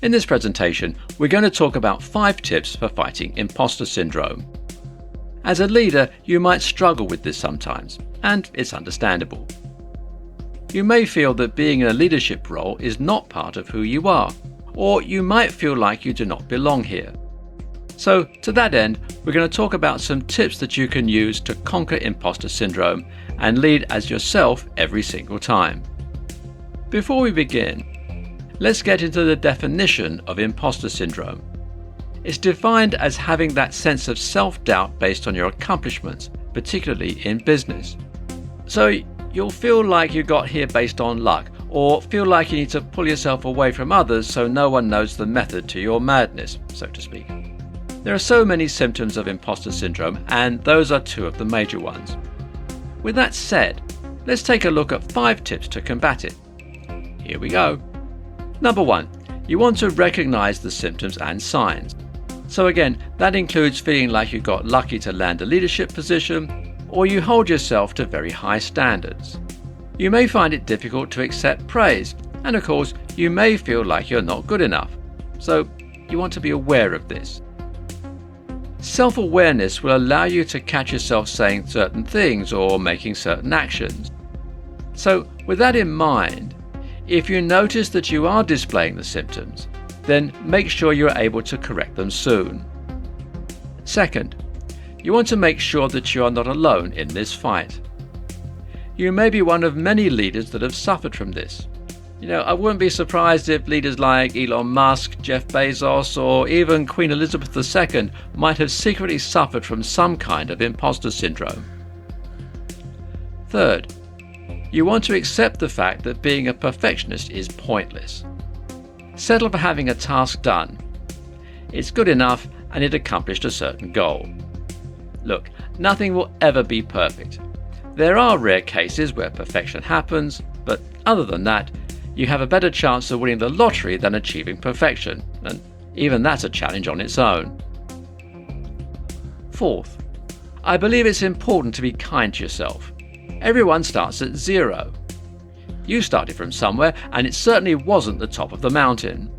In this presentation, we're going to talk about 5 tips for fighting imposter syndrome. As a leader, you might struggle with this sometimes, and it's understandable. You may feel that being in a leadership role is not part of who you are, or you might feel like you do not belong here. So, to that end, we're going to talk about some tips that you can use to conquer imposter syndrome and lead as yourself every single time. Before we begin, let's get into the definition of imposter syndrome. It's defined as having that sense of self-doubt based on your accomplishments, particularly in business. So you'll feel like you got here based on luck, or feel like you need to pull yourself away from others so no one knows the method to your madness, so to speak. There are so many symptoms of imposter syndrome, and those are 2 of the major ones. With that said, let's take a look at 5 tips to combat it. Here we go. Number 1, you want to recognize the symptoms and signs. So again, that includes feeling like you got lucky to land a leadership position, or you hold yourself to very high standards. You may find it difficult to accept praise, and of course, you may feel like you're not good enough. So you want to be aware of this. Self-awareness will allow you to catch yourself saying certain things or making certain actions. So with that in mind, if you notice that you are displaying the symptoms, then make sure you are able to correct them soon. Second, you want to make sure that you are not alone in this fight. You may be one of many leaders that have suffered from this. I wouldn't be surprised if leaders like Elon Musk, Jeff Bezos, or even Queen Elizabeth II might have secretly suffered from some kind of imposter syndrome. Third, you want to accept the fact that being a perfectionist is pointless. Settle for having a task done. It's good enough and it accomplished a certain goal. Look, nothing will ever be perfect. There are rare cases where perfection happens, but other than that, you have a better chance of winning the lottery than achieving perfection, and even that's a challenge on its own. Fourth, I believe it's important to be kind to yourself. Everyone starts at 0. You started from somewhere, and it certainly wasn't the top of the mountain.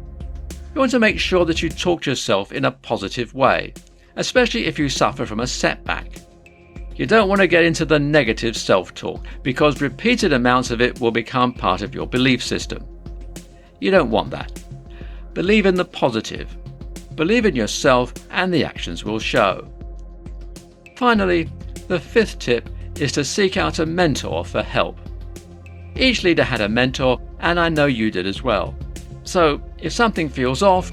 You want to make sure that you talk to yourself in a positive way, especially if you suffer from a setback. You don't want to get into the negative self-talk, because repeated amounts of it will become part of your belief system. You don't want that. Believe in the positive. Believe in yourself, and the actions will show. Finally, the 5th tip is to seek out a mentor for help. Each leader had a mentor, and I know you did as well. So if something feels off,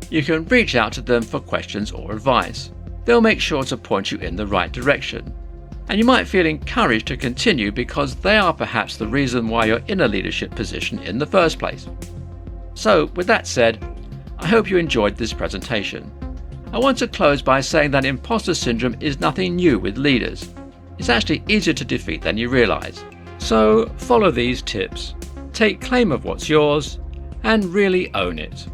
you can reach out to them for questions or advice. They'll make sure to point you in the right direction. And you might feel encouraged to continue because they are perhaps the reason why you're in a leadership position in the first place. So with that said, I hope you enjoyed this presentation. I want to close by saying that imposter syndrome is nothing new with leaders. It's actually easier to defeat than you realize. So follow these tips, take claim of what's yours, and really own it.